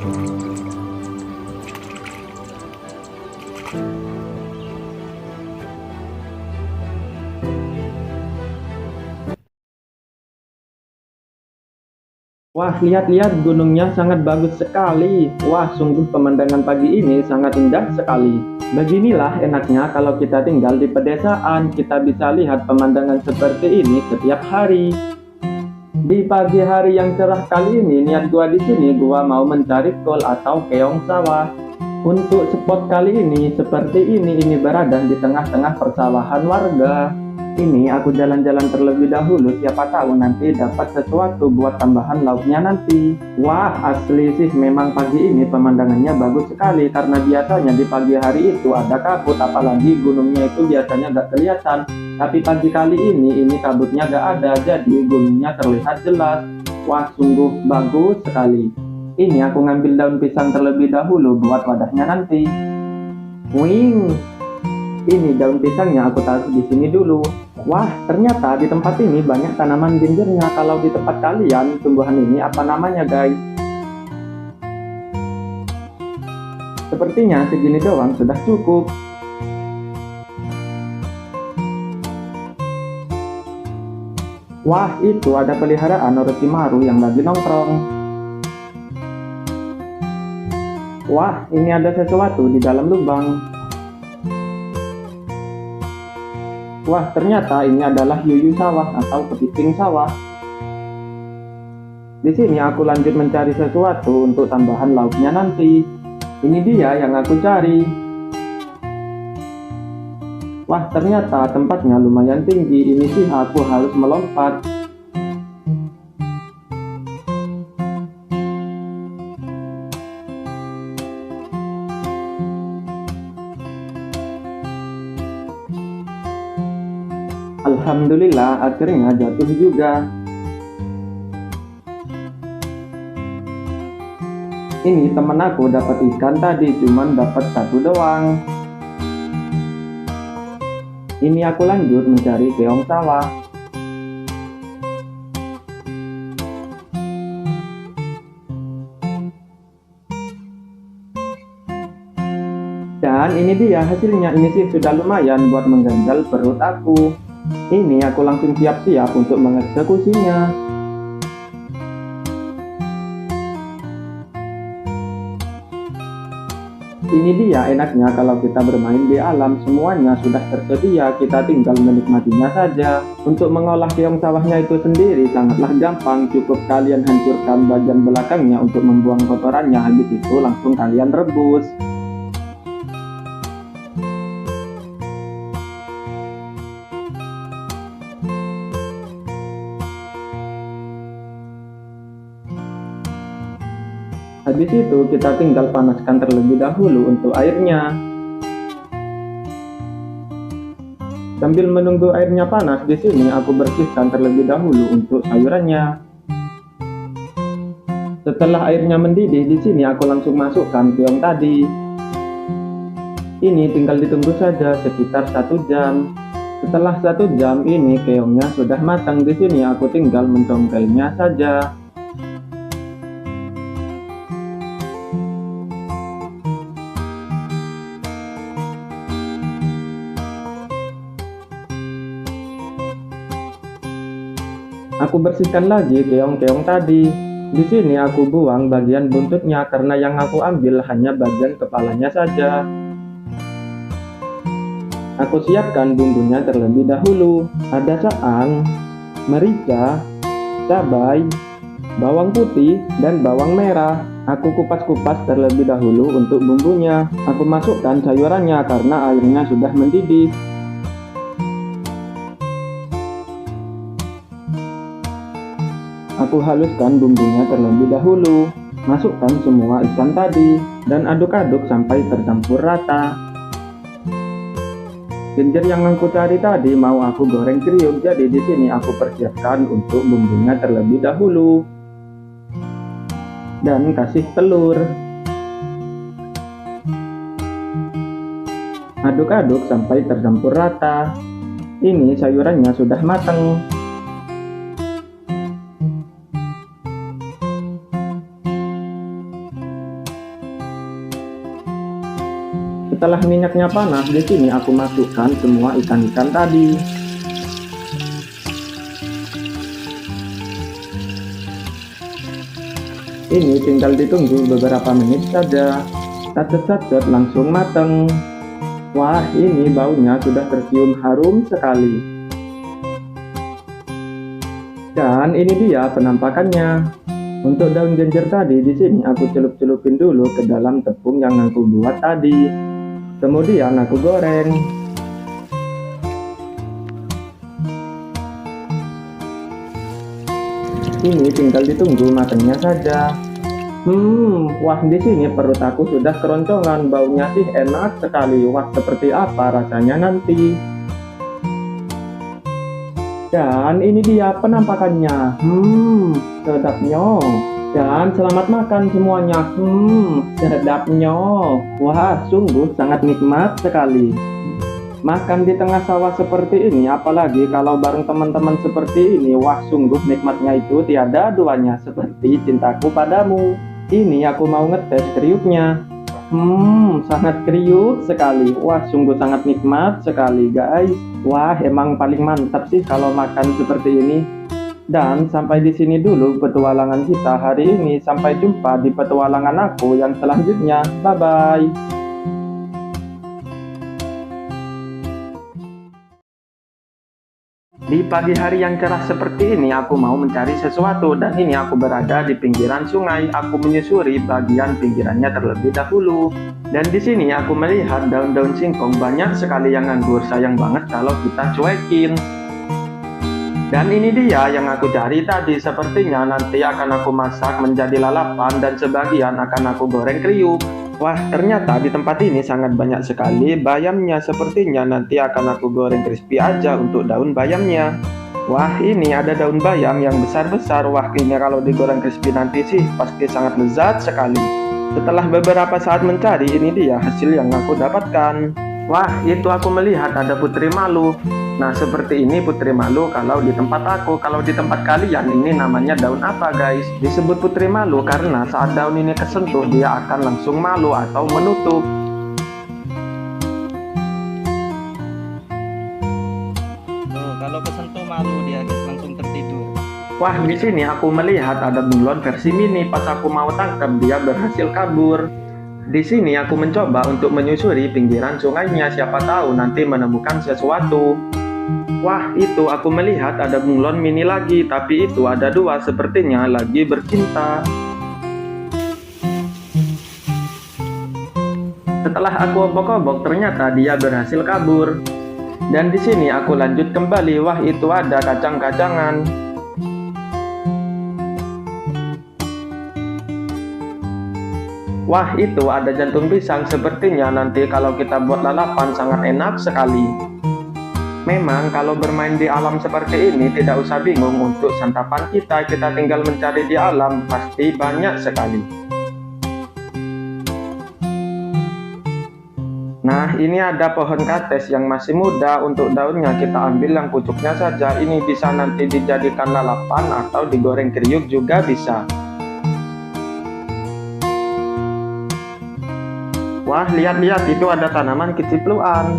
Wah, lihat-lihat gunungnya sangat bagus sekali. Wah, sungguh pemandangan pagi ini sangat indah sekali. Beginilah enaknya kalau kita tinggal di pedesaan, kita bisa lihat pemandangan seperti ini setiap hari. Di pagi hari yang cerah kali ini, niat gua di sini gua mau mencari kol atau keong sawah. Untuk spot kali ini seperti ini berada di tengah-tengah persawahan warga. Ini aku jalan-jalan terlebih dahulu, siapa tahu nanti dapat sesuatu buat tambahan lauknya nanti. Wah, asli sih memang pagi ini pemandangannya bagus sekali karena biasanya di pagi hari itu ada kabut, apalagi gunungnya itu biasanya gak kelihatan. Tapi pagi kali ini kabutnya gak ada, jadi gunungnya terlihat jelas. Wah, sungguh bagus sekali. Ini aku ngambil daun pisang terlebih dahulu buat wadahnya nanti. Wing, ini daun pisangnya aku taruh di sini dulu. Wah, ternyata di tempat ini banyak tanaman ginjernya. Kalau di tempat kalian, tumbuhan ini apa namanya, guys? Sepertinya segini doang sudah cukup. Wah, itu ada peliharaan Orochimaru yang lagi nongkrong. Wah, ini ada sesuatu di dalam lubang. Wah, ternyata ini adalah yuyu sawah atau kepiting sawah. Di sini aku lanjut mencari sesuatu untuk tambahan lauknya nanti. Ini dia yang aku cari. Wah, ternyata tempatnya lumayan tinggi. Ini sih aku harus melompat. Alhamdulillah, akhirnya jatuh juga. Ini temen aku dapat ikan tadi, cuman dapat satu doang. Ini aku lanjut mencari keong sawah. Dan ini dia hasilnya, ini sih sudah lumayan buat mengganjal perut aku. Ini aku langsung siap-siap untuk mengeksekusinya. Ini dia enaknya kalau kita bermain di alam, semuanya sudah tersedia, kita tinggal menikmatinya saja. Untuk mengolah keong sawahnya itu sendiri sangatlah gampang, cukup kalian hancurkan bagian belakangnya untuk membuang kotorannya, habis itu langsung kalian rebus. Habis itu kita tinggal panaskan terlebih dahulu untuk airnya. Sambil menunggu airnya panas, di sini aku bersihkan terlebih dahulu untuk sayurannya. Setelah airnya mendidih, di sini aku langsung masukkan keong tadi. Ini tinggal ditunggu saja sekitar 1 jam. Setelah 1 jam ini keongnya sudah matang. Di sini aku tinggal mencongkelnya saja. Aku bersihkan lagi keong-keong tadi. Di sini aku buang bagian buntutnya karena yang aku ambil hanya bagian kepalanya saja. Aku siapkan bumbunya terlebih dahulu. Ada saang, merica, cabai, bawang putih, dan bawang merah. Aku kupas-kupas terlebih dahulu untuk bumbunya. Aku masukkan sayurannya karena airnya sudah mendidih. Aku haluskan bumbunya terlebih dahulu. Masukkan semua ikan tadi dan aduk-aduk sampai tercampur rata. Ginger yang aku cari tadi mau aku goreng kriuk, jadi di sini aku persiapkan untuk bumbunya terlebih dahulu. Dan kasih telur. Aduk-aduk sampai tercampur rata. Ini sayurannya sudah matang. Setelah minyaknya panas, di sini aku masukkan semua ikan-ikan tadi. Ini tinggal ditunggu beberapa menit saja. Sat-sat langsung mateng. Wah, ini baunya sudah tercium harum sekali. Dan ini dia penampakannya. Untuk daun genjer tadi, di sini aku celup-celupin dulu ke dalam tepung yang aku buat tadi. Kemudian aku goreng. Ini tinggal ditunggu matangnya saja. Wah, di sini perut aku sudah keroncongan, baunya sih enak sekali. Wah, seperti apa rasanya nanti? Dan ini dia penampakannya. Sedapnya. Dan selamat makan semuanya. Sedapnya. Wah, sungguh sangat nikmat sekali. Makan di tengah sawah seperti ini, apalagi kalau bareng teman-teman seperti ini, wah sungguh nikmatnya itu tiada duanya, seperti cintaku padamu. Ini aku mau ngetes kriuknya. Sangat kriuk sekali. Wah, sungguh sangat nikmat sekali guys. Wah, emang paling mantap sih kalau makan seperti ini. Dan sampai di sini dulu petualangan kita hari ini. Sampai jumpa di petualangan aku yang selanjutnya. Bye-bye. Di pagi hari yang cerah seperti ini, aku mau mencari sesuatu, dan ini aku berada di pinggiran sungai. Aku menyusuri bagian pinggirannya terlebih dahulu. Dan di sini aku melihat daun-daun singkong banyak sekali yang nganggur. Sayang banget kalau kita cuekin. Dan ini dia yang aku cari tadi. Sepertinya nanti akan aku masak menjadi lalapan dan sebagian akan aku goreng kriuk. Wah, ternyata di tempat ini sangat banyak sekali bayamnya. Sepertinya nanti akan aku goreng crispy aja untuk daun bayamnya. Wah, ini ada daun bayam yang besar-besar. Wah, ini kalau digoreng crispy nanti sih pasti sangat lezat sekali. Setelah beberapa saat mencari, ini dia hasil yang aku dapatkan. Wah, itu aku melihat ada putri malu. Nah, seperti ini putri malu kalau di tempat aku. Kalau di tempat kalian ini namanya daun apa guys? Disebut putri malu karena saat daun ini kesentuh dia akan langsung malu atau menutup. Kalau kesentuh malu dia guys, langsung tertidur. Wah, di sini aku melihat ada bunglon versi mini. Pas aku mau tangkap dia berhasil kabur. Di sini aku mencoba untuk menyusuri pinggiran sungainya, siapa tahu nanti menemukan sesuatu. Wah, itu aku melihat ada bunglon mini lagi, tapi itu ada dua, sepertinya lagi bercinta. Setelah aku obok-obok, ternyata dia berhasil kabur. Dan di sini aku lanjut kembali. Wah, itu ada kacang-kacangan. Wah, itu ada jantung pisang. Sepertinya nanti kalau kita buat lalapan sangat enak sekali. Memang kalau bermain di alam seperti ini tidak usah bingung untuk santapan kita. Kita tinggal mencari di alam, pasti banyak sekali. Nah, ini ada pohon kates yang masih muda. Untuk daunnya kita ambil yang pucuknya saja. Ini bisa nanti dijadikan lalapan atau digoreng kriuk juga bisa. Wah, lihat-lihat, itu ada tanaman kecipluan.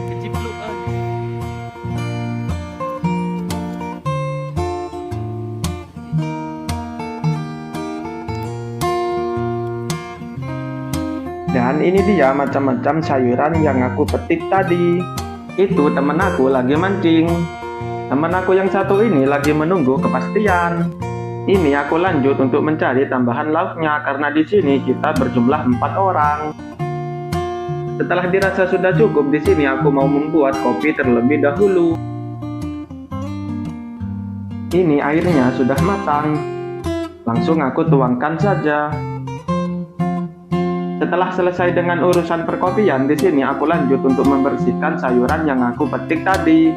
Kecipluan. Dan ini dia macam-macam sayuran yang aku petik tadi. Itu temen aku lagi mancing. Temen aku yang satu ini lagi menunggu kepastian. Ini aku lanjut untuk mencari tambahan lauknya karena di sini kita berjumlah 4 orang. Setelah dirasa sudah cukup, di sini aku mau membuat kopi terlebih dahulu. Ini airnya sudah matang. Langsung aku tuangkan saja. Setelah selesai dengan urusan perkopian, di sini aku lanjut untuk membersihkan sayuran yang aku petik tadi.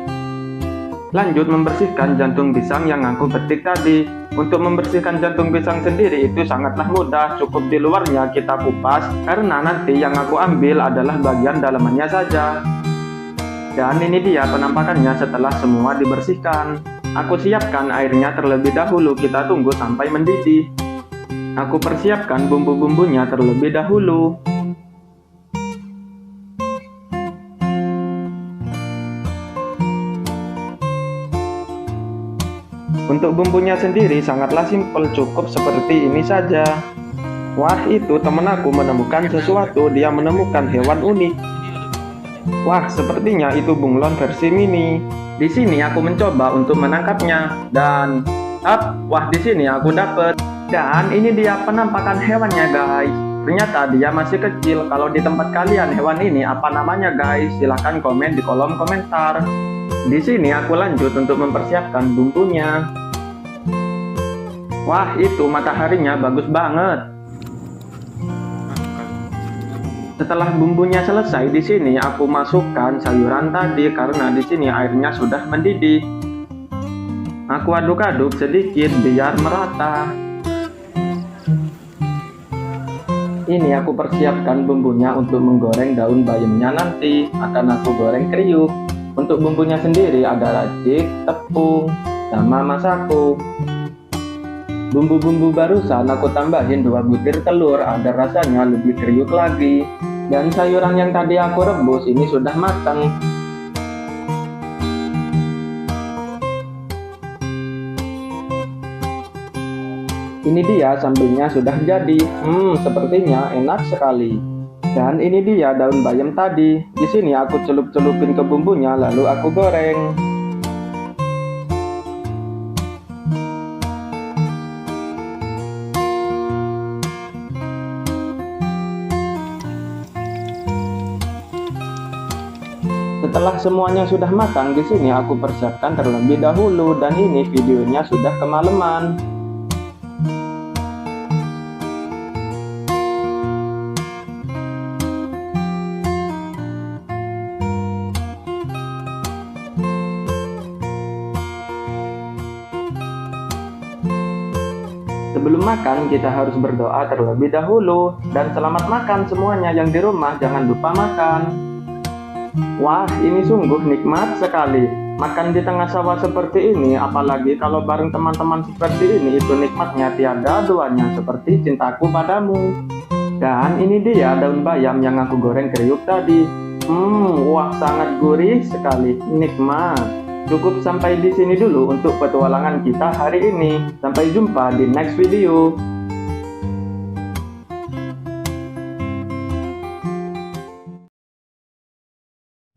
Lanjut membersihkan jantung pisang yang aku petik tadi. Untuk membersihkan jantung pisang sendiri itu sangatlah mudah, cukup di luarnya kita kupas, karena nanti yang aku ambil adalah bagian dalamannya saja. Dan ini dia penampakannya setelah semua dibersihkan. Aku siapkan airnya terlebih dahulu, kita tunggu sampai mendidih. Aku persiapkan bumbu-bumbunya terlebih dahulu. Untuk bumbunya sendiri sangatlah simpel, cukup seperti ini saja. Wah, itu temen aku menemukan sesuatu, dia menemukan hewan unik. Wah, sepertinya itu bunglon versi mini. Di sini aku mencoba untuk menangkapnya dan wah di sini aku dapet. Dan ini dia penampakan hewannya guys. Ternyata dia masih kecil. Kalau di tempat kalian hewan ini apa namanya guys? Silahkan komen di kolom komentar. Di sini aku lanjut untuk mempersiapkan bumbunya. Wah, itu mataharinya bagus banget. Setelah bumbunya selesai, di sini aku masukkan sayuran tadi karena di sini airnya sudah mendidih. Aku aduk-aduk sedikit biar merata. Ini aku persiapkan bumbunya untuk menggoreng daun bayamnya nanti. Akan aku goreng kriuk. Untuk bumbunya sendiri ada racik, tepung, sama masako. Bumbu-bumbu barusan aku tambahin 2 butir telur agar rasanya lebih kriuk lagi. Dan sayuran yang tadi aku rebus ini sudah matang. Ini dia sambelnya sudah jadi. Sepertinya enak sekali. Dan ini dia daun bayam tadi. Di sini aku celup-celupin ke bumbunya lalu aku goreng. Setelah semuanya sudah matang, di sini aku persiapkan terlebih dahulu dan ini videonya sudah kemalaman. Sebelum makan, kita harus berdoa terlebih dahulu. Dan selamat makan semuanya yang di rumah, jangan lupa makan. Wah, ini sungguh nikmat sekali. Makan di tengah sawah seperti ini, apalagi kalau bareng teman-teman seperti ini, itu nikmatnya tiada duanya seperti cintaku padamu. Dan ini dia daun bayam yang aku goreng kriuk tadi. Wah, sangat gurih sekali, nikmat. Cukup sampai di sini dulu untuk petualangan kita hari ini. Sampai jumpa di next video.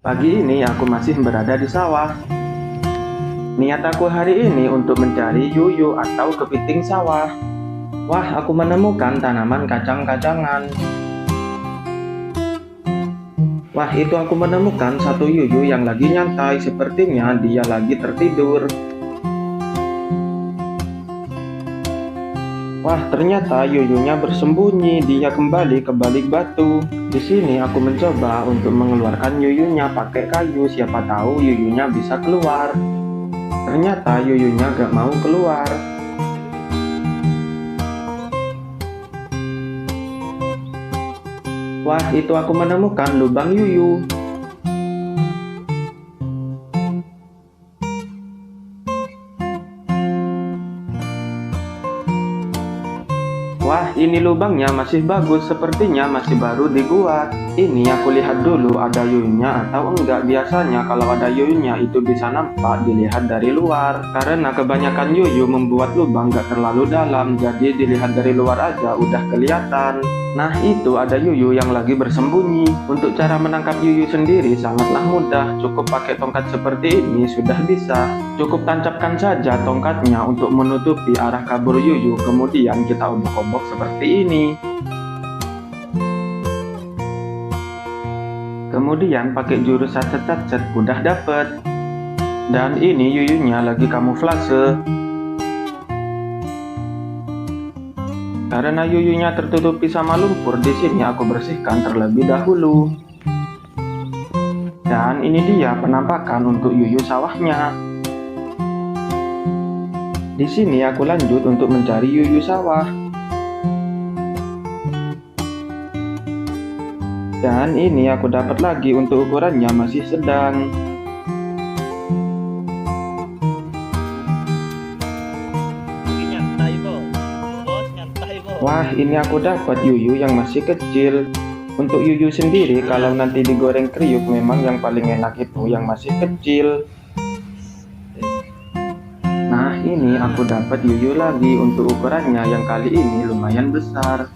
Pagi ini aku masih berada di sawah. Niat aku hari ini untuk mencari yuyu atau kepiting sawah. Wah, aku menemukan tanaman kacang-kacangan. Wah, itu aku menemukan satu yuyu yang lagi nyantai, sepertinya dia lagi tertidur. Wah, ternyata yuyunya bersembunyi, dia kembali ke balik batu. Di sini aku mencoba untuk mengeluarkan yuyunya pakai kayu, siapa tahu yuyunya bisa keluar. Ternyata yuyunya gak mau keluar. Wah, itu aku menemukan lubang yuyu. Wah, ini lubangnya masih bagus, sepertinya masih baru dibuat. Ini aku lihat dulu ada yuyunya atau enggak. Biasanya kalau ada yuyunya itu bisa nampak dilihat dari luar. Karena kebanyakan yuyu membuat lubang gak terlalu dalam, jadi dilihat dari luar aja udah kelihatan. Nah, itu ada yuyu yang lagi bersembunyi. Untuk cara menangkap yuyu sendiri sangatlah mudah. Cukup pakai tongkat seperti ini sudah bisa. Cukup tancapkan saja tongkatnya untuk menutupi arah kabur yuyu, kemudian kita obok-obok seperti ini. Kemudian pakai jurus sacet-sacet udah dapet. Dan ini yuyunya lagi kamuflase. Karena yuyunya tertutupi sama lumpur, di sini aku bersihkan terlebih dahulu. Dan ini dia penampakan untuk yuyu sawahnya. Di sini aku lanjut untuk mencari yuyu sawah. Dan ini aku dapat lagi, untuk ukurannya masih sedang. Nyantai bos, nyantai bos. Wah, ini aku dapat yuyu yang masih kecil. Untuk yuyu sendiri, kalau nanti digoreng kriuk, memang yang paling enak itu yang masih kecil. Nah, ini aku dapat yuyu lagi. Untuk ukurannya yang kali ini lumayan besar.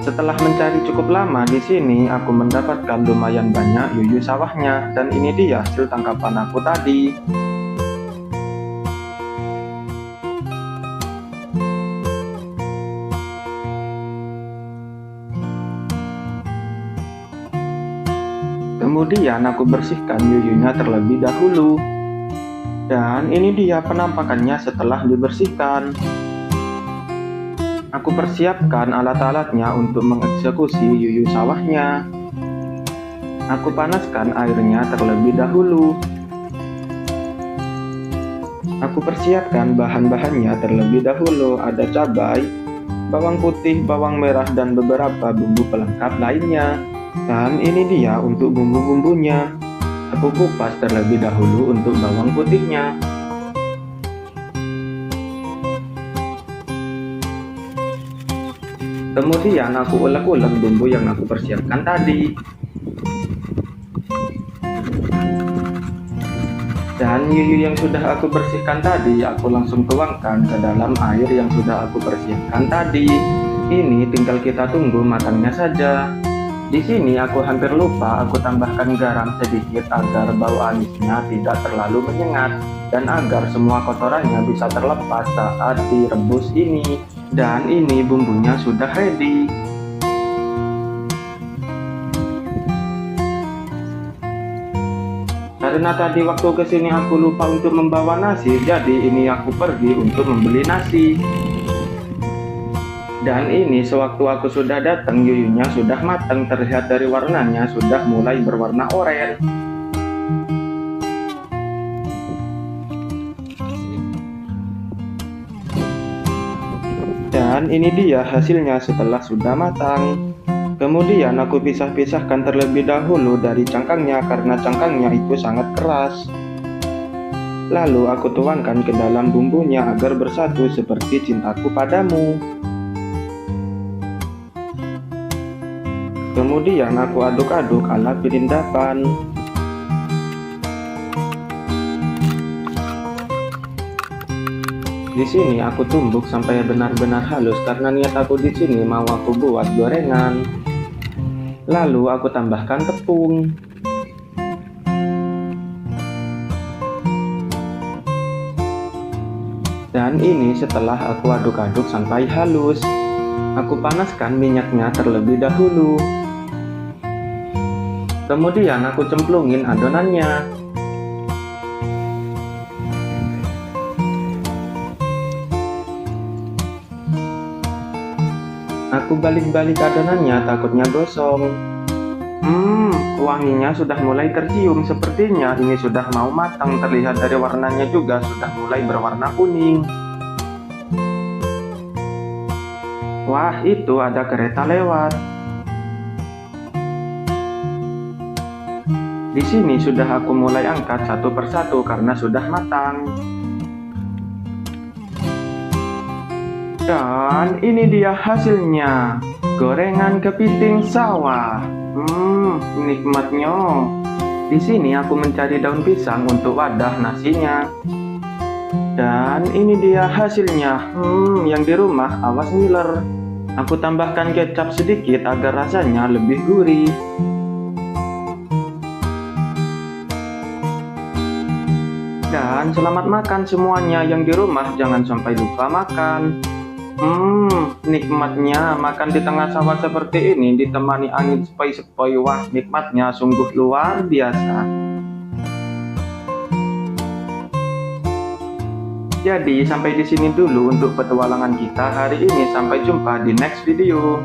Setelah mencari cukup lama di sini, aku mendapatkan lumayan banyak yuyu sawahnya, dan ini dia hasil tangkapan aku tadi. Kemudian aku bersihkan yuyunya terlebih dahulu. Dan ini dia penampakannya setelah dibersihkan. Aku persiapkan alat-alatnya untuk mengeksekusi yuyu sawahnya. Aku panaskan airnya terlebih dahulu. Aku persiapkan bahan-bahannya terlebih dahulu. Ada cabai, bawang putih, bawang merah, dan beberapa bumbu pelengkap lainnya. Dan ini dia untuk bumbu-bumbunya. Aku kupas terlebih dahulu untuk bawang putihnya. Kemudian aku ulek-ulek bumbu yang aku persiapkan tadi. Dan yuyu yang sudah aku bersihkan tadi, aku langsung tuangkan ke dalam air yang sudah aku persiapkan tadi. Ini tinggal kita tunggu matangnya saja. Di sini aku hampir lupa, aku tambahkan garam sedikit agar bau amisnya tidak terlalu menyengat dan agar semua kotorannya bisa terlepas saat direbus ini. Dan ini bumbunya sudah ready. Karena tadi waktu kesini aku lupa untuk membawa nasi, jadi ini aku pergi untuk membeli nasi. Dan ini sewaktu aku sudah datang, yuyunya sudah matang, terlihat dari warnanya sudah mulai berwarna oranye. Dan ini dia hasilnya setelah sudah matang. Kemudian aku pisah-pisahkan terlebih dahulu dari cangkangnya karena cangkangnya itu sangat keras. Lalu aku tuangkan ke dalam bumbunya agar bersatu seperti cintaku padamu. Kemudian aku aduk-aduk ala pirindapan. Di sini aku tumbuk sampai benar-benar halus karena niat aku di sini mau aku buat gorengan. Lalu aku tambahkan tepung. Dan ini setelah aku aduk-aduk sampai halus. Aku panaskan minyaknya terlebih dahulu. Kemudian aku cemplungin adonannya. Aku balik-balik adonannya takutnya gosong. Wanginya sudah mulai tercium. Sepertinya ini sudah mau matang. Terlihat dari warnanya juga sudah mulai berwarna kuning. Wah, itu ada kereta lewat. Di sini sudah aku mulai angkat satu persatu karena sudah matang. Dan ini dia hasilnya, gorengan kepiting sawah. Nikmatnya. Di sini aku mencari daun pisang untuk wadah nasinya. Dan ini dia hasilnya. Yang di rumah awas ngiler. Aku tambahkan kecap sedikit agar rasanya lebih gurih. Dan selamat makan semuanya yang di rumah, jangan sampai lupa makan. Nikmatnya makan di tengah sawah seperti ini ditemani angin sepoi-sepoi. Wah, nikmatnya sungguh luar biasa. Jadi sampai di sini dulu untuk petualangan kita hari ini. Sampai jumpa di next video.